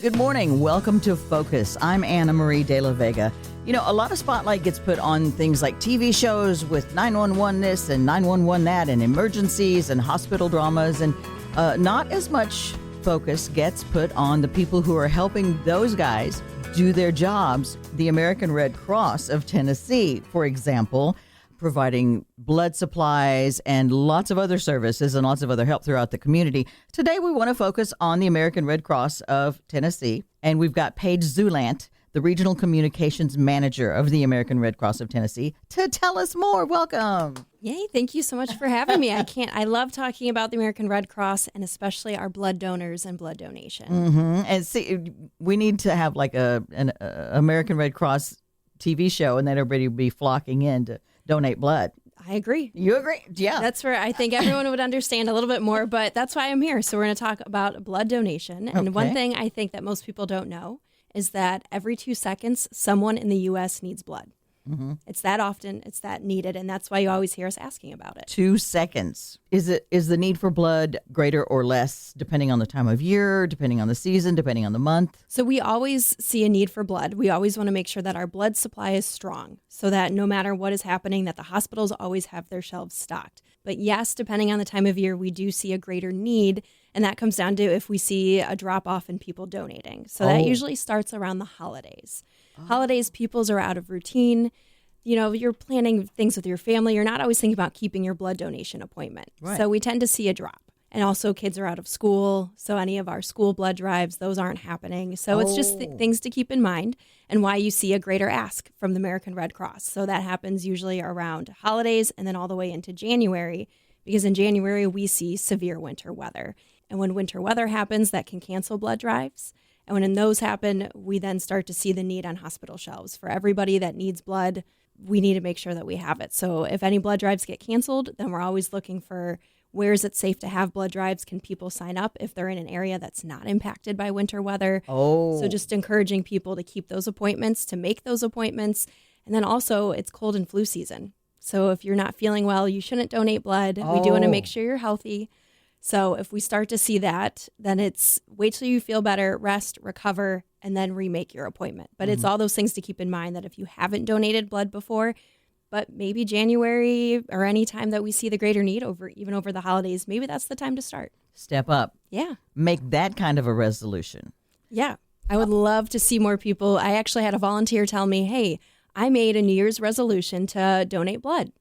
Good morning. Welcome to Focus. I'm Anna Marie de la Vega. You know, a lot of spotlight gets put on things like TV shows with 911 this and 911 that and emergencies and hospital dramas, and not as much focus gets put on the people who are helping those guys do their jobs. The American Red Cross of Tennessee, for example, providing blood supplies and lots of other services and lots of other help throughout the community. Today, we want to focus on the American Red Cross of Tennessee, and we've got Paige Zulandt, the Regional Communications Manager of the American Red Cross of Tennessee, to tell us more. Welcome. Yay, thank you so much for having me. I love talking about the American Red Cross and especially our blood donors and blood donation. Mm-hmm. And see, we need to have like an American Red Cross TV show, and then everybody will be flocking in to donate blood. I agree. You agree? Yeah. That's where I think everyone would understand a little bit more, but that's why I'm here. So we're going to talk about blood donation. And One thing I think that most people don't know is that every 2 seconds, someone in the U.S. needs blood. Mm-hmm. It's that often, it's that needed, and that's why you always hear us asking about it. 2 seconds. Is the need for blood greater or less depending on the time of year, depending on the season, depending on the month? So we always see a need for blood. We always want to make sure that our blood supply is strong so that no matter what is happening, that the hospitals always have their shelves stocked. But yes, depending on the time of year, we do see a greater need, and that comes down to if we see a drop-off in people donating. So that usually starts around the holidays. Holidays, peoples are out of routine. You know, you're planning things with your family. You're not always thinking about keeping your blood donation appointment. Right. So we tend to see a drop. And also kids are out of school. So any of our school blood drives, those aren't happening. So it's just things to keep in mind and why you see a greater ask from the American Red Cross. So that happens usually around holidays and then all the way into January, because in January we see severe winter weather. And when winter weather happens, that can cancel blood drives. And when those happen, we then start to see the need on hospital shelves. For everybody that needs blood, we need to make sure that we have it. So if any blood drives get canceled, then we're always looking for where is it safe to have blood drives? Can people sign up if they're in an area that's not impacted by winter weather? So just encouraging people to keep those appointments, to make those appointments. And then also it's cold and flu season. So if you're not feeling well, you shouldn't donate blood. We do want to make sure you're healthy. So if we start to see that, then it's wait till you feel better, rest, recover, and then remake your appointment. But it's all those things to keep in mind that if you haven't donated blood before, but maybe January or any time that we see the greater need even over the holidays, maybe that's the time to start. Step up. Yeah. Make that kind of a resolution. Yeah. I would love to see more people. I actually had a volunteer tell me, hey, I made a New Year's resolution to donate blood.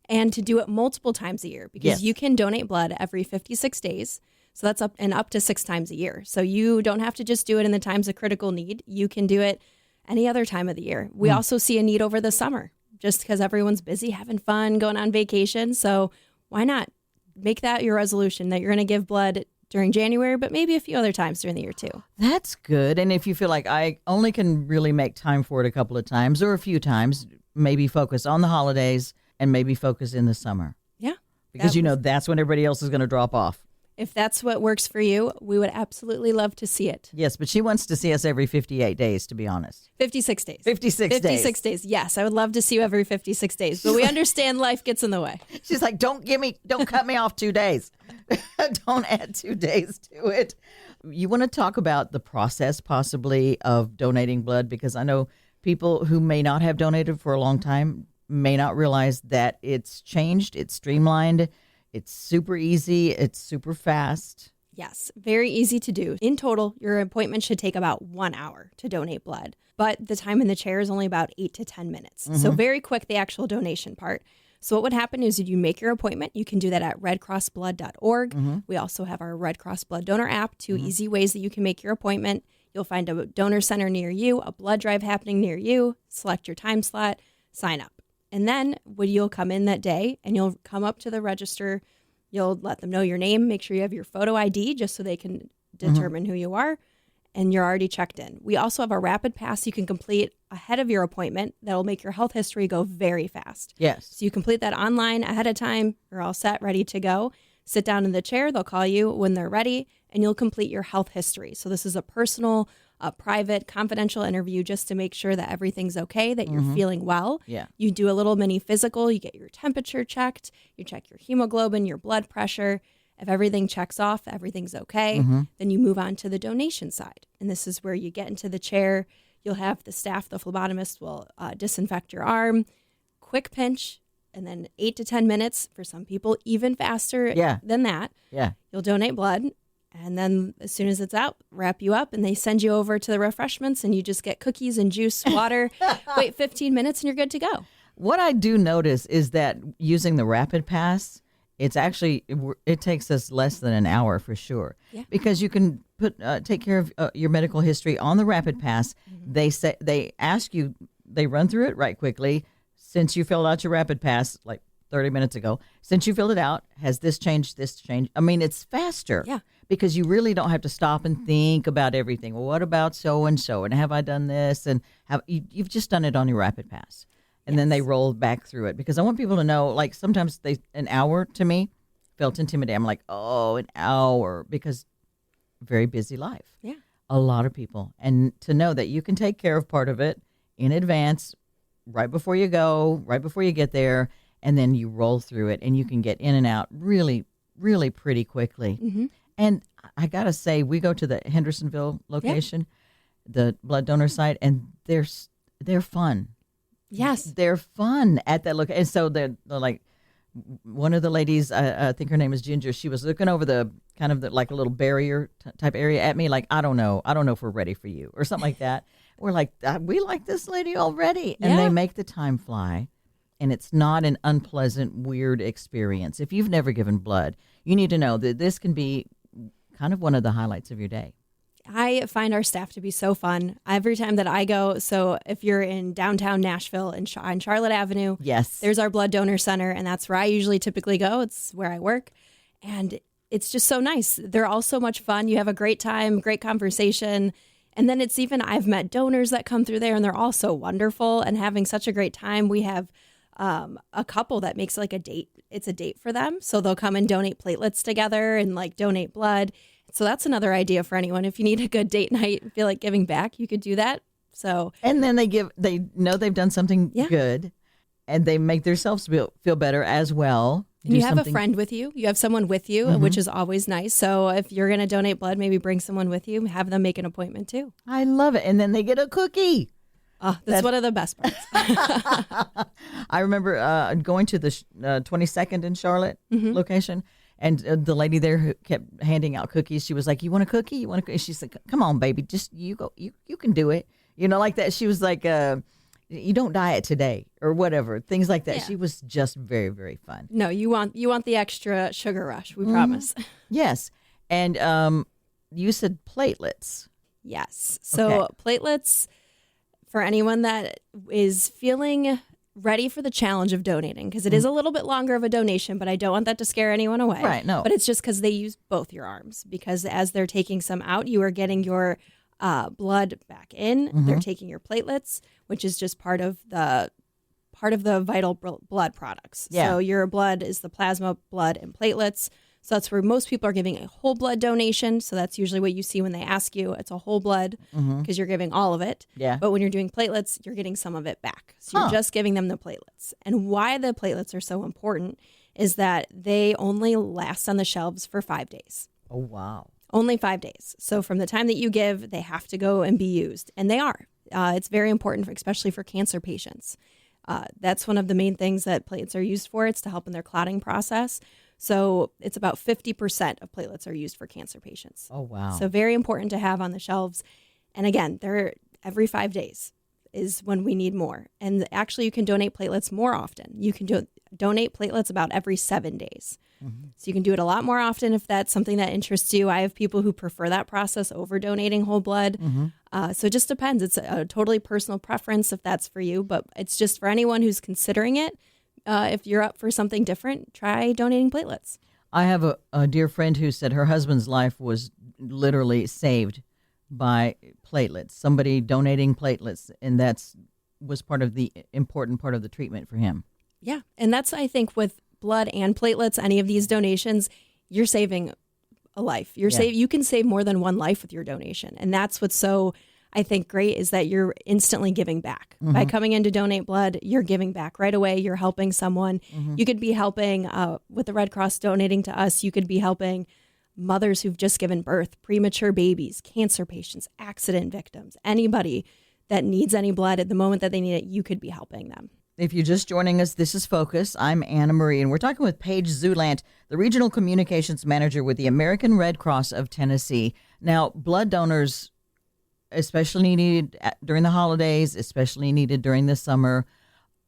And to do it multiple times a year, because you can donate blood every 56 days. So that's up to 6 times a year. So you don't have to just do it in the times of critical need. You can do it any other time of the year. We also see a need over the summer, just because everyone's busy having fun, going on vacation. So why not make that your resolution that you're going to give blood during January, but maybe a few other times during the year too. That's good. And if you feel like I only can really make time for it a couple of times or a few times, maybe focus on the holidays and maybe focus in the summer. Yeah. Because that's when everybody else is going to drop off. If that's what works for you, we would absolutely love to see it. Yes, but she wants to see us every 58 days, to be honest. 56 days. 56 days. Yes, I would love to see you every 56 days. But we understand life gets in the way. She's like, don't cut me off 2 days. Don't add 2 days to it. You want to talk about the process possibly of donating blood? Because I know people who may not have donated for a long time may not realize that it's changed, it's streamlined, it's super easy, it's super fast. Yes, very easy to do. In total, your appointment should take about 1 hour to donate blood, but the time in the chair is only about 8 to 10 minutes. So very quick, the actual donation part. So what would happen is you make your appointment. You can do that at redcrossblood.org. We also have our Red Cross Blood Donor app, 2 easy ways that you can make your appointment. You'll find a donor center near you, a blood drive happening near you, select your time slot, sign up. And then when you'll come in that day and you'll come up to the register, you'll let them know your name, make sure you have your photo ID just so they can determine who you are, and you're already checked in. We also have a rapid pass you can complete ahead of your appointment that'll make your health history go very fast. Yes. So you complete that online ahead of time, you're all set, ready to go. Sit down in the chair, they'll call you when they're ready, and you'll complete your health history. So this is a personal a private, confidential interview just to make sure that everything's okay, that you're feeling well. Yeah. You do a little mini physical. You get your temperature checked. You check your hemoglobin, your blood pressure. If everything checks off, everything's okay, then you move on to the donation side. And this is where you get into the chair. You'll have the staff, the phlebotomist will disinfect your arm, quick pinch, and then 8 to 10 minutes, for some people, even faster than that. Yeah. You'll donate blood. And then as soon as it's out, wrap you up, and they send you over to the refreshments, and you just get cookies and juice, water, wait 15 minutes, and you're good to go. What I do notice is that using the Rapid Pass, it takes us less than an hour for sure. Yeah. Because you can take care of your medical history on the Rapid Pass. They ask you, they run through it right quickly. Since you filled out your Rapid Pass like 30 minutes ago, since you filled it out, has this changed, this changed? I mean, it's faster. Yeah. Because you really don't have to stop and think about everything. Well, what about so-and-so? And have I done this? And you've just done it on your Rapid Pass. And then they roll back through it. Because I want people to know, like, sometimes an hour to me felt intimidating. I'm like, oh, an hour. Because very busy life. Yeah. A lot of people. And to know that you can take care of part of it in advance, right before you go, right before you get there, and then you roll through it, and you can get in and out really, really pretty quickly. Mm-hmm. And I got to say, we go to the Hendersonville location, the blood donor site, and they're fun. Yes. They're fun at that location. And so they're like, one of the ladies, I think her name is Ginger, she was looking over the kind of like a little barrier type area at me, like, I don't know if we're ready for you, or something like that. We're like, we like this lady already. And they make the time fly. And it's not an unpleasant, weird experience. If you've never given blood, you need to know that this can be kind of one of the highlights of your day. I find our staff to be so fun every time that I go. So if you're in downtown Nashville and on Charlotte Avenue, yes, there's our blood donor center, and that's where I usually typically go. It's where I work, and it's just so nice. They're all so much fun. You have a great time, great conversation. And then I've met donors that come through there, and they're all so wonderful and having such a great time. We have a couple that makes like a date. It's a date for them. So they'll come and donate platelets together and like donate blood. So that's another idea for anyone. If you need a good date night and feel like giving back, you could do that. So, and then they know they've done something good, and they make themselves feel better as well. And you have a friend with you. You have someone with you, which is always nice. So if you're going to donate blood, maybe bring someone with you. Have them make an appointment too. I love it. And then they get a cookie. That's one of the best parts. I remember going to the 22nd in Charlotte location, and the lady there who kept handing out cookies, she was like, "You want a cookie? You want a cookie?" She said, "Come on, baby, just you go. You can do it." You know, like that. She was like, "You don't diet today," or whatever, things like that. Yeah. She was just very, very fun. No, you want the extra sugar rush. We promise. Yes, and you said platelets. Yes. So platelets. For anyone that is feeling ready for the challenge of donating, because it is a little bit longer of a donation, but I don't want that to scare anyone away. Right, no. But it's just because they use both your arms, because as they're taking some out, you are getting your blood back in. They're taking your platelets, which is just part of the vital blood products. Yeah. So your blood is the plasma, blood, and platelets. So that's where most people are giving a whole blood donation. So that's usually what you see when they ask you. It's a whole blood because you're giving all of it. Yeah. But when you're doing platelets, you're getting some of it back. So you're just giving them the platelets. And why the platelets are so important is that they only last on the shelves for 5 days. Oh, wow. Only 5 days. So from the time that you give, they have to go and be used. And they are. It's very important, especially for cancer patients. That's one of the main things that platelets are used for. It's to help in their clotting process. So it's about 50% of platelets are used for cancer patients. Oh, wow. So very important to have on the shelves. And again, they're every 5 days is when we need more. And actually, you can donate platelets more often. You can donate platelets about every 7 days. So you can do it a lot more often if that's something that interests you. I have people who prefer that process over donating whole blood. So it just depends. It's a totally personal preference if that's for you. But it's just for anyone who's considering it. If you're up for something different, try donating platelets. I have a dear friend who said her husband's life was literally saved by platelets, somebody donating platelets, and was part of the important part of the treatment for him. Yeah, and that's, I think, with blood and platelets, any of these donations, you're saving a life. You can save more than one life with your donation, and that's what's so I think great is that you're instantly giving back. By coming in to donate blood, you're giving back right away. You're helping someone. You could be helping with the Red Cross donating to us. You could be helping mothers who've just given birth, premature babies, cancer patients, accident victims, anybody that needs any blood at the moment that they need it, you could be helping them. If you're just joining us, this is Focus. I'm Anna Marie, and we're talking with Paige Zulandt, the Regional Communications Manager with the American Red Cross of Tennessee. Now, blood donors, especially needed during the holidays, especially needed during the summer,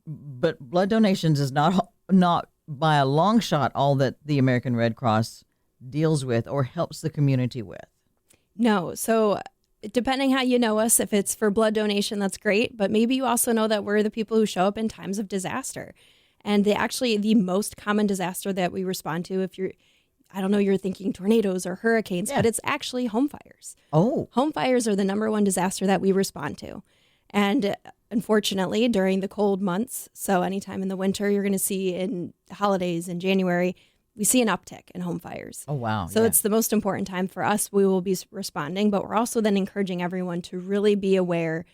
but blood donations is not by a long shot all that the American Red Cross deals with or helps the community with. No. So depending how you know us, if it's for blood donation, that's great. But maybe you also know that we're the people who show up in times of disaster. And the most common disaster that we respond to, if you're thinking tornadoes or hurricanes, but it's actually home fires. Oh. Home fires are the number one disaster that we respond to. And unfortunately, during the cold months, so anytime in the winter, you're going to see in holidays in January, we see an uptick in home fires. Oh, wow. So it's the most important time for us. We will be responding, but we're also then encouraging everyone to really be aware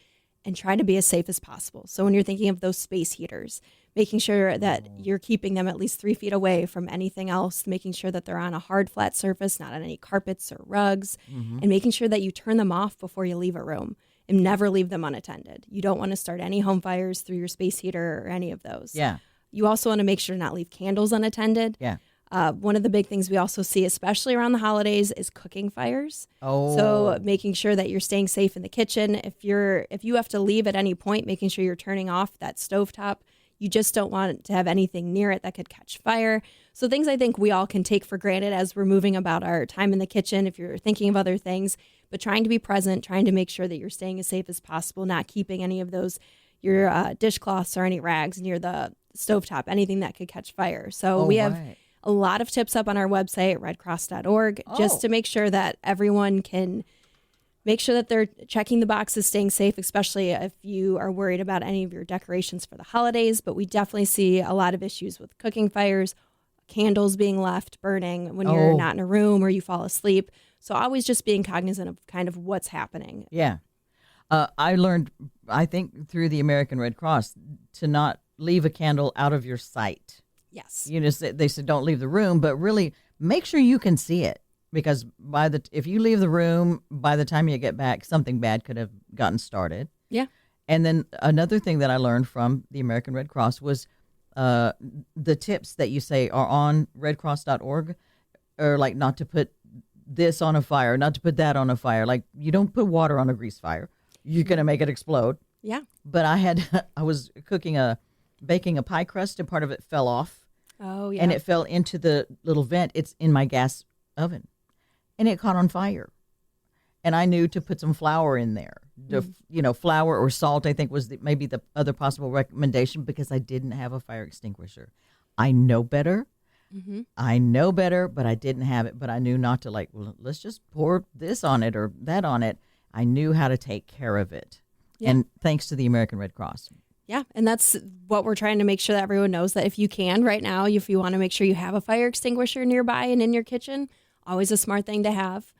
and try to be as safe as possible. So when you're thinking of those space heaters, making sure that you're keeping them at least 3 feet away from anything else, making sure that they're on a hard, flat surface, not on any carpets or rugs, and making sure that you turn them off before you leave a room and never leave them unattended. You don't want to start any home fires through your space heater or any of those. Yeah. You also want to make sure to not leave candles unattended. Yeah. One of the big things we also see, especially around the holidays, is cooking fires. Oh. So making sure that you're staying safe in the kitchen. If you have to leave at any point, making sure you're turning off that stovetop. You just don't want to have anything near it that could catch fire. So things I think we all can take for granted as we're moving about our time in the kitchen, if you're thinking of other things, but trying to be present, trying to make sure that you're staying as safe as possible, not keeping any of your dishcloths or any rags near the stovetop, anything that could catch fire. So we have a lot of tips up on our website, redcross.org, just to make sure that everyone can make sure that they're checking the boxes, staying safe, especially if you are worried about any of your decorations for the holidays. But we definitely see a lot of issues with cooking fires, candles being left burning when you're not in a room or you fall asleep. So always just being cognizant of kind of what's happening. Yeah. I learned, I think, through the American Red Cross to not leave a candle out of your sight. Yes. They said don't leave the room, but really make sure you can see it. Because if you leave the room, by the time you get back, something bad could have gotten started. Yeah. And then another thing that I learned from the American Red Cross was the tips that you say are on redcross.org, or like not to put this on a fire, not to put that on a fire. Like you don't put water on a grease fire. You're going to make it explode. Yeah. But I was baking a pie crust, and part of it fell off. Oh, yeah. And it fell into the little vent. It's in my gas oven. And it caught on fire. And I knew to put some flour in there. Flour or salt, I think, was maybe the other possible recommendation, because I didn't have a fire extinguisher. I know better. But I didn't have it. But I knew not to let's just pour this on it or that on it. I knew how to take care of it. Yeah. And thanks to the American Red Cross. Yeah, and that's what we're trying to make sure that everyone knows, that if you can right now, if you want to make sure you have a fire extinguisher nearby and in your kitchen, always a smart thing to have,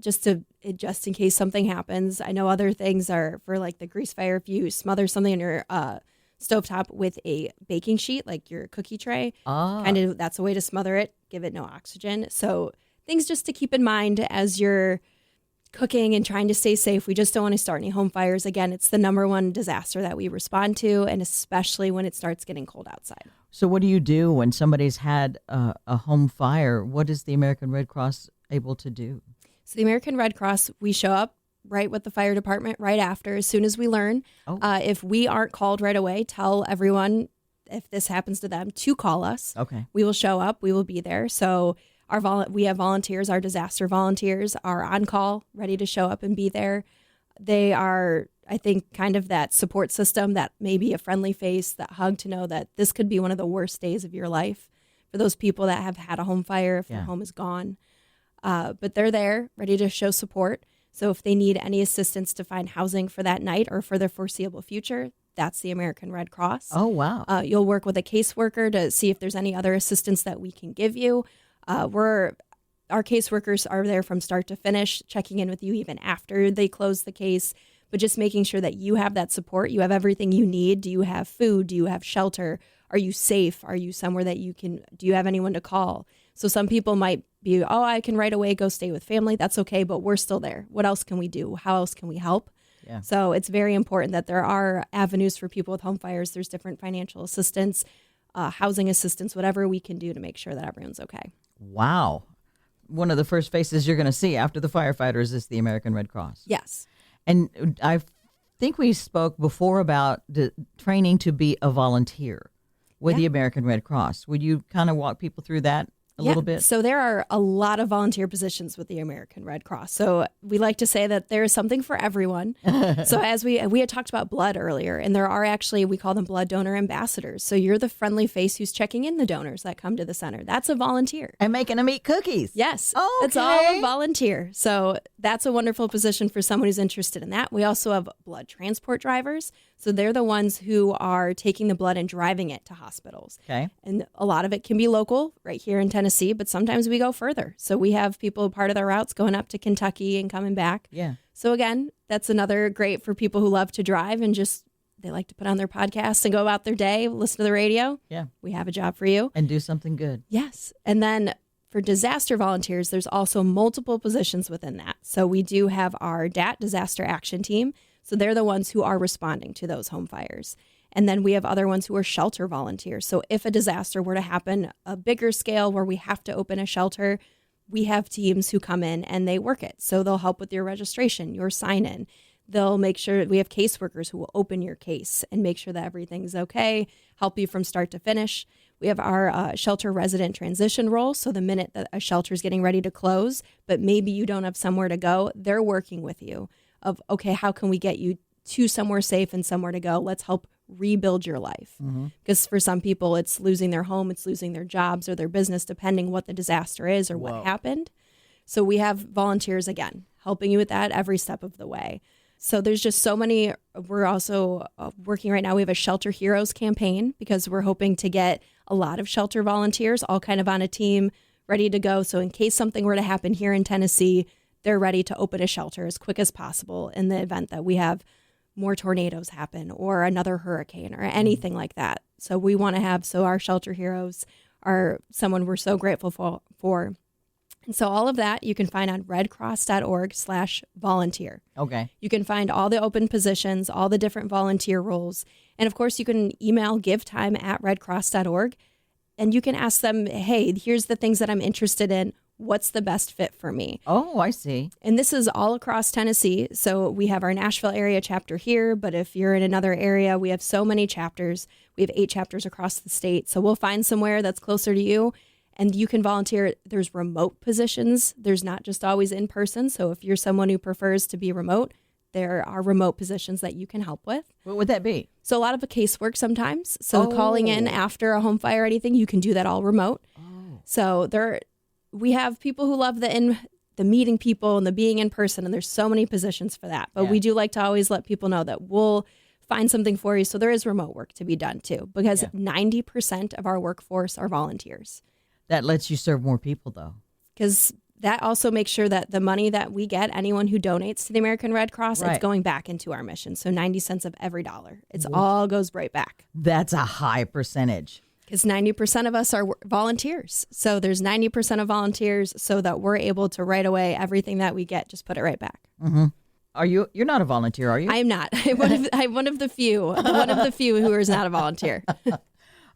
just in case something happens. I know other things are for like the grease fire. If you smother something in your stovetop with a baking sheet, like your cookie tray, that's a way to smother it, give it no oxygen. So things just to keep in mind as you're cooking and trying to stay safe. We just don't want to start any home fires. Again, it's the number one disaster that we respond to, and especially when it starts getting cold outside. So what do you do when somebody's had a home fire? What is the American Red Cross able to do? So the American Red Cross, we show up right with the fire department right after, as soon as we learn. If we aren't called right away, tell everyone, if this happens to them, to call us. Okay. We will show up. We will be there. So we have volunteers. Our disaster volunteers are on call, ready to show up and be there. They are, I think, kind of that support system, that maybe a friendly face, that hug to know that this could be one of the worst days of your life for those people that have had a home fire, if their home is gone. But they're there, ready to show support. So if they need any assistance to find housing for that night or for their foreseeable future, that's the American Red Cross. Oh, wow. You'll work with a caseworker to see if there's any other assistance that we can give you. We're our caseworkers are there from start to finish, checking in with you even after they close the case, but just making sure that you have that support. You have everything you need. Do you have food? Do you have shelter? Are you safe? Are you somewhere that do you have anyone to call? So some people might be, oh, I can right away go stay with family. That's okay, but we're still there. What else can we do? How else can we help? Yeah. So it's very important that there are avenues for people with home fires. There's different financial assistance, housing assistance, whatever we can do to make sure that everyone's okay. Wow. One of the first faces you're going to see after the firefighters is the American Red Cross. Yes. And I think we spoke before about the training to be a volunteer with the American Red Cross. Would you kind of walk people through that a little bit? So there are a lot of volunteer positions with the American Red Cross. So we like to say that there is something for everyone. So as we had talked about blood earlier, and there are actually, we call them blood donor ambassadors. So you're the friendly face who's checking in the donors that come to the center. That's a volunteer. And making them eat cookies. Yes. Okay. It's all a volunteer. So that's a wonderful position for someone who's interested in that. We also have blood transport drivers. So they're the ones who are taking the blood and driving it to hospitals. Okay. And a lot of it can be local right here in Tennessee, but sometimes we go further. So we have people part of their routes going up to Kentucky and coming back. Yeah. So again, that's another great for people who love to drive and just they like to put on their podcasts and go about their day, listen to the radio. Yeah. We have a job for you. And do something good. Yes. And then for disaster volunteers, there's also multiple positions within that. So we do have our DAT, Disaster Action Team. So they're the ones who are responding to those home fires. And then we have other ones who are shelter volunteers. So if a disaster were to happen, a bigger scale where we have to open a shelter, we have teams who come in and they work it. So they'll help with your registration, your sign-in. They'll make sure we have caseworkers who will open your case and make sure that everything's okay, help you from start to finish. We have our shelter resident transition role. So the minute that a shelter is getting ready to close, but maybe you don't have somewhere to go, they're working with you of, okay, how can we get you to somewhere safe and somewhere to go? Let's help rebuild your life. Because for some people, it's losing their home, it's losing their jobs or their business, depending what the disaster is or what happened. So we have volunteers, again, helping you with that every step of the way. So there's just so many. We're also working right now. We have a Shelter Heroes campaign because we're hoping to get a lot of shelter volunteers all kind of on a team ready to go. So in case something were to happen here in Tennessee, they're ready to open a shelter as quick as possible in the event that we have more tornadoes happen or another hurricane or anything like that. So we want to have, so our Shelter Heroes are someone we're so grateful for. And so all of that you can find on redcross.org/volunteer. Okay. You can find all the open positions, all the different volunteer roles. And of course, you can email givetime@redcross.org and you can ask them, hey, here's the things that I'm interested in. What's the best fit for me? Oh, I see. And this is all across Tennessee. So we have our Nashville area chapter here, but if you're in another area, we have so many chapters. We have 8 chapters across the state. So we'll find somewhere that's closer to you and you can volunteer. There's remote positions. There's not just always in person. So if you're someone who prefers to be remote, there are remote positions that you can help with. What would that be? So a lot of the casework sometimes. So calling in after a home fire or anything, you can do that all remote. So we have people who love the meeting people and the being in person, and there's so many positions for that. But we do like to always let people know that we'll find something for you. So there is remote work to be done too, because 90% of our workforce are volunteers. That lets you serve more people, though. Because that also makes sure that the money that we get, anyone who donates to the American Red Cross, it's going back into our mission. So 90 cents of every dollar. It's all goes right back. That's a high percentage. Because 90% of us are volunteers. So there's 90% of volunteers so that we're able to right away, everything that we get, just put it right back. Mm-hmm. You're not a volunteer, are you? I am not. I'm one of the few who is not a volunteer.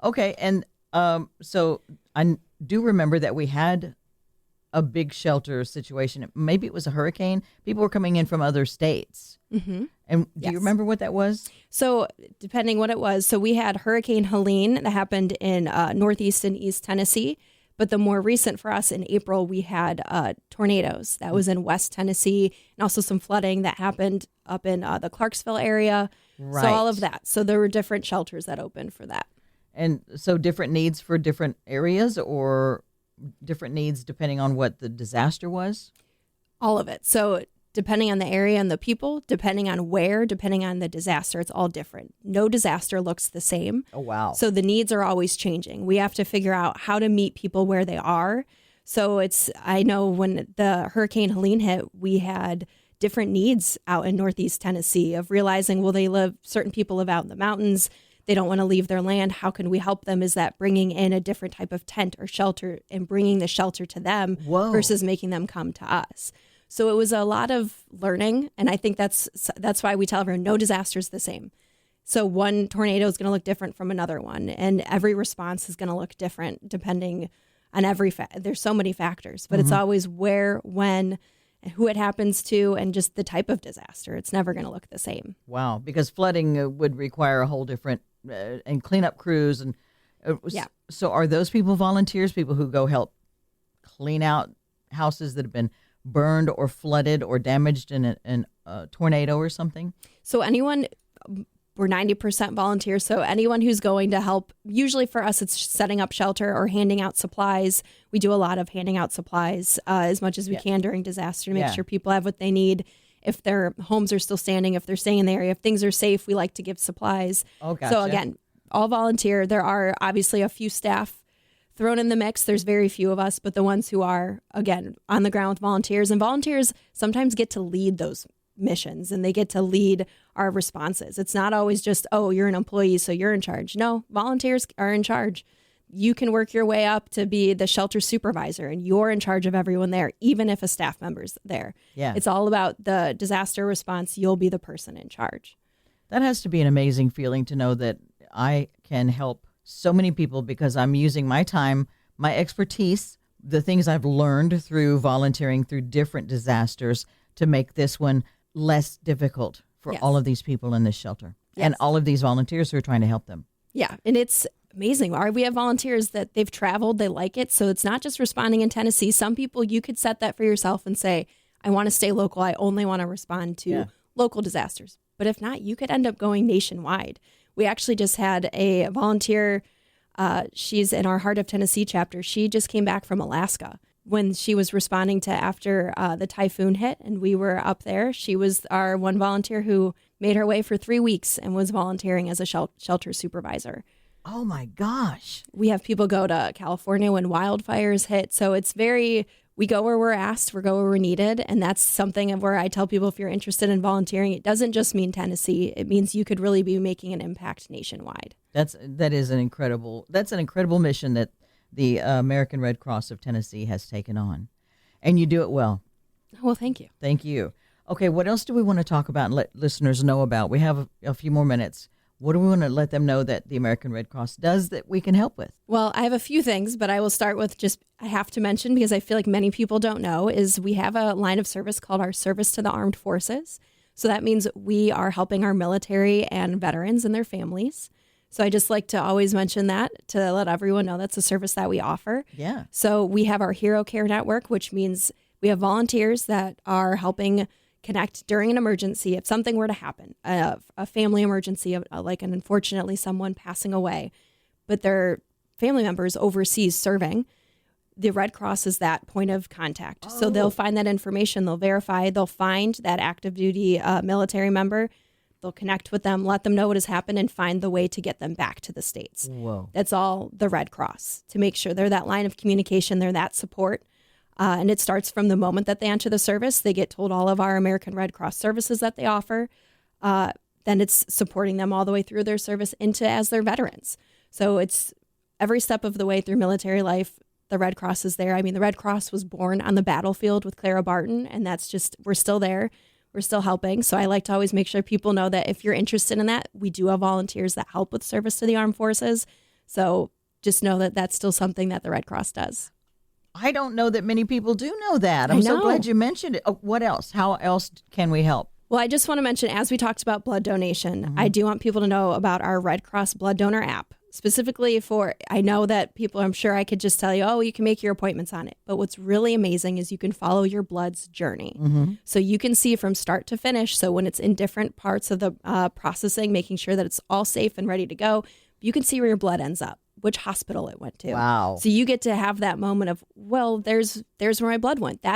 Okay. And so I do remember that we had a big shelter situation. Maybe it was a hurricane. People were coming in from other states. Mm-hmm. And do you remember what that was? So depending what it was. So we had Hurricane Helene that happened in northeast and east Tennessee. But the more recent for us in April, we had tornadoes. That was in West Tennessee, and also some flooding that happened up in the Clarksville area. Right. So all of that. So there were different shelters that opened for that. And so different needs for different areas, or different needs depending on what the disaster was? All of it. So depending on the area and the people, depending on where, depending on the disaster, it's all different. No disaster looks the same. Oh, wow. So the needs are always changing. We have to figure out how to meet people where they are. So I know when the Hurricane Helene hit, we had different needs out in Northeast Tennessee of realizing, well, certain people live out in the mountains. They don't want to leave their land. How can we help them? Is that bringing in a different type of tent or shelter and bringing the shelter to them versus making them come to us? So it was a lot of learning. And I think that's why we tell everyone no disaster is the same. So one tornado is going to look different from another one. And every response is going to look different depending on there's so many factors, but it's always where, when, and who it happens to, and just the type of disaster. It's never going to look the same. Wow, because flooding would require a whole different and cleanup crews. And so are those people volunteers, people who go help clean out houses that have been burned or flooded or damaged in a tornado or something? So we're 90% volunteers. So anyone who's going to help, usually for us, it's setting up shelter or handing out supplies. We do a lot of handing out supplies as much as we can during disaster to make sure people have what they need. If their homes are still standing, if they're staying in the area, if things are safe, we like to give supplies. Oh, gotcha. So again, all volunteer. There are obviously a few staff thrown in the mix. There's very few of us, but the ones who are, again, on the ground with volunteers. And volunteers sometimes get to lead those missions and they get to lead our responses. It's not always just, oh, you're an employee, so you're in charge. No, volunteers are in charge. You can work your way up to be the shelter supervisor and you're in charge of everyone there, even if a staff member's there. Yeah. It's all about the disaster response. You'll be the person in charge. That has to be an amazing feeling to know that I can help so many people because I'm using my time, my expertise, the things I've learned through volunteering through different disasters to make this one less difficult for all of these people in this shelter and all of these volunteers who are trying to help them. Yeah, and it's amazing. We have volunteers that they've traveled, they like it. So it's not just responding in Tennessee. Some people, you could set that for yourself and say, I want to stay local. I only want to respond to local disasters. But if not, you could end up going nationwide. We actually just had a volunteer. She's in our Heart of Tennessee chapter. She just came back from Alaska when she was responding to after the typhoon hit and we were up there. She was our one volunteer who made her way for 3 weeks and was volunteering as a shelter supervisor. Oh my gosh. We have people go to California when wildfires hit. So it's we go where we're asked, we go where we're needed. And that's something where I tell people, if you're interested in volunteering, it doesn't just mean Tennessee. It means you could really be making an impact nationwide. That's an incredible mission that the American Red Cross of Tennessee has taken on. And you do it well. Well, thank you. Thank you. Okay, what else do we want to talk about and let listeners know about? We have a few more minutes. What do we want to let them know that the American Red Cross does that we can help with? Well, I have a few things, but I will start with I have to mention, because I feel like many people don't know, is we have a line of service called our Service to the Armed Forces. So that means we are helping our military and veterans and their families. So I just like to always mention that to let everyone know that's a service that we offer. Yeah. So we have our Hero Care Network, which means we have volunteers that are helping connect during an emergency. If something were to happen, a family emergency, like unfortunately someone passing away, but their family members overseas serving, the Red Cross is that point of contact. Oh. So they'll find that information, they'll verify, they'll find that active duty military member. They'll connect with them, let them know what has happened, and find the way to get them back to the States. Whoa. That's all the Red Cross, to make sure they're that line of communication, they're that support. And it starts from the moment that they enter the service. They get told all of our American Red Cross services that they offer. Then it's supporting them all the way through their service as their veterans. So it's every step of the way through military life, the Red Cross is there. I mean, the Red Cross was born on the battlefield with Clara Barton, and we're still there. We're still helping. So I like to always make sure people know that if you're interested in that, we do have volunteers that help with service to the armed forces. So just know that that's still something that the Red Cross does. I don't know that many people do know that. I'm so glad you mentioned it. Oh, what else? How else can we help? Well, I just want to mention, as we talked about blood donation, I do want people to know about our Red Cross blood donor app. Specifically I know that people, I'm sure I could just tell you, oh, you can make your appointments on it. But what's really amazing is you can follow your blood's journey. Mm-hmm. So you can see from start to finish. So when it's in different parts of the processing, making sure that it's all safe and ready to go, you can see where your blood ends up, which hospital it went to. Wow. So you get to have that moment of, well, there's where my blood went.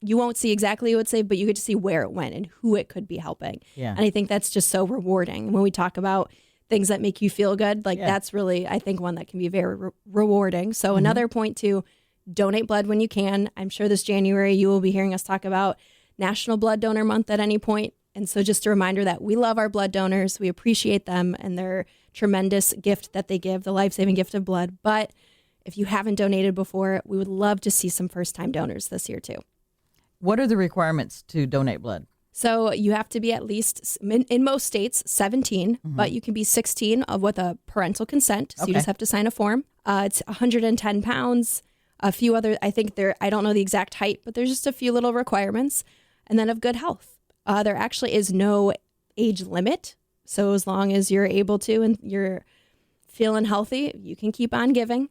You won't see exactly what it say, but you get to see where it went and who it could be helping. Yeah. And I think that's just so rewarding. When we talk about things that make you feel good, that's really, I think, one that can be very rewarding. So another point too, donate blood when you can. I'm sure this January you will be hearing us talk about National Blood Donor Month at any point. And so just a reminder that we love our blood donors. We appreciate them and their tremendous gift that they give, the life-saving gift of blood. But if you haven't donated before, we would love to see some first-time donors this year too. What are the requirements to donate blood? So you have to be at least, in most states, 17, but you can be 16 with a parental consent. So you just have to sign a form. It's 110 pounds, a few other, I don't know the exact height, but there's just a few little requirements. And then of good health. There actually is no age limit. So as long as you're able to and you're feeling healthy, you can keep on giving.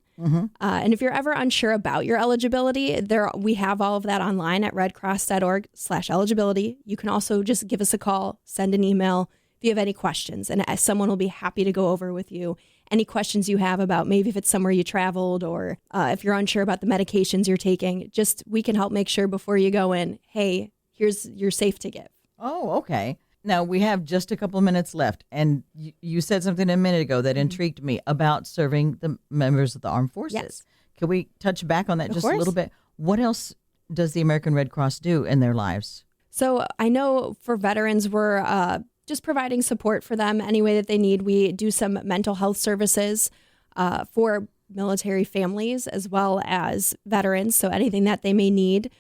And if you're ever unsure about your eligibility, we have all of that online at redcross.org/eligibility. You can also just give us a call, send an email if you have any questions, and someone will be happy to go over with you any questions you have about maybe if it's somewhere you traveled or if you're unsure about the medications you're taking. Just we can help make sure before you go in, hey, you're safe to give. Oh, okay. Now, we have just a couple minutes left, and you said something a minute ago that intrigued me about serving the members of the armed forces. Yes. Can we touch back on that just course. a little bit? What else does the American Red Cross do in their lives? So I know for veterans, we're just providing support for them any way that they need. We do some mental health services for military families as well as veterans. So anything that they may need,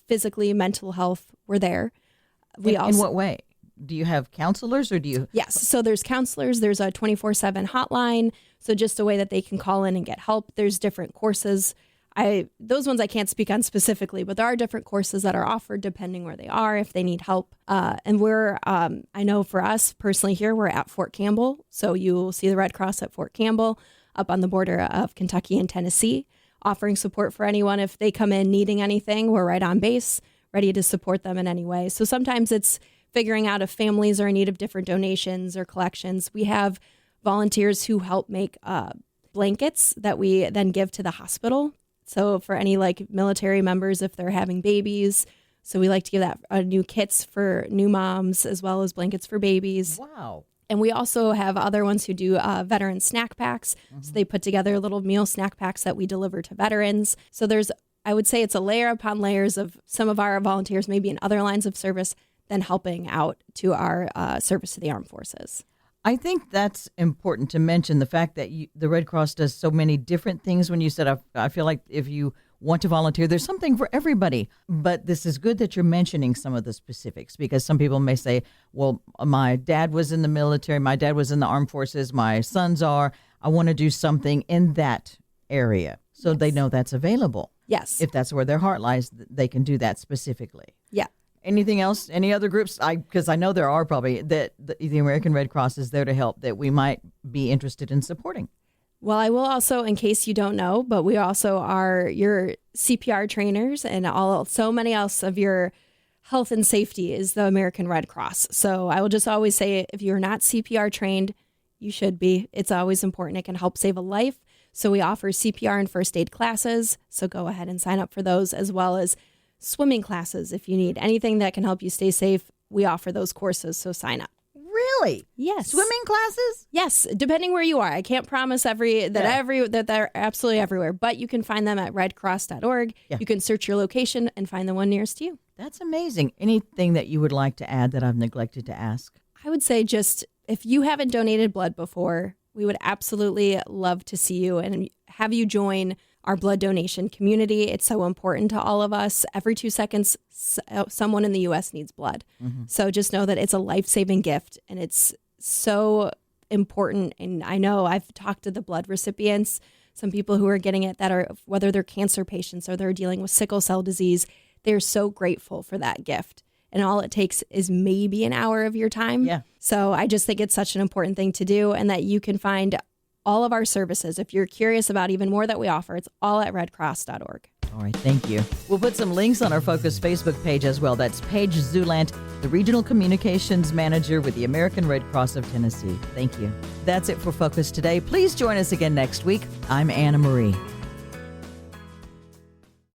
physically, mental health, we're there. In what way? Do you have counselors or do you? Yes. So there's counselors. There's a 24/7 hotline. So just a way that they can call in and get help. There's different courses. Those ones I can't speak on specifically, but there are different courses that are offered depending where they are, if they need help. And we're, I know for us personally here, we're at Fort Campbell. So you'll see the Red Cross at Fort Campbell up on the border of Kentucky and Tennessee, offering support for anyone. If they come in needing anything, we're right on base, ready to support them in any way. So sometimes it's figuring out if families are in need of different donations or collections. We have volunteers who help make blankets that we then give to the hospital. So for any military members, if they're having babies, so we like to give that new kits for new moms as well as blankets for babies. Wow. And we also have other ones who do veteran snack packs. So they put together little meal snack packs that we deliver to veterans. So I would say it's a layer upon layers of some of our volunteers maybe in other lines of service than helping out to our service to the armed forces. I think that's important to mention, the fact that the Red Cross does so many different things. When you said, I feel like if you want to volunteer, there's something for everybody. But this is good that you're mentioning some of the specifics, because some people may say, well, my dad was in the military, my dad was in the armed forces, my sons are, I want to do something in that area. So they know that's available. Yes. If that's where their heart lies, they can do that specifically. Yeah. Anything else? Any other groups? Because I know there are probably that the American Red Cross is there to help that we might be interested in supporting. Well, I will also, in case you don't know, but we also are your CPR trainers and so many else of your health and safety is the American Red Cross. So I will just always say, if you're not CPR trained, you should be. It's always important. It can help save a life. So we offer CPR and first aid classes. So go ahead and sign up for those, as well as swimming classes. If you need anything that can help you stay safe, we offer those courses. So sign up. Really? Yes. Swimming classes? Yes, depending where you are. I can't promise that they're absolutely everywhere, but you can find them at redcross.org. Yeah. You can search your location and find the one nearest to you. That's amazing. Anything that you would like to add that I've neglected to ask? I would say just if you haven't donated blood before, we would absolutely love to see you and have you join our blood donation community. It's so important to all of us. Every 2 seconds, someone in the U.S. needs blood. So just know that it's a life-saving gift, and it's so important. And I know I've talked to the blood recipients, some people who are getting it that are, whether they're cancer patients or they're dealing with sickle cell disease, they're so grateful for that gift. And all it takes is maybe an hour of your time. Yeah. So I just think it's such an important thing to do, and that you can find all of our services. If you're curious about even more that we offer, it's all at redcross.org. All right, thank you. We'll put some links on our Focus Facebook page as well. That's Paige Zulandt, the Regional Communications Manager with the American Red Cross of Tennessee. Thank you. That's it for Focus today. Please join us again next week. I'm Anna Marie.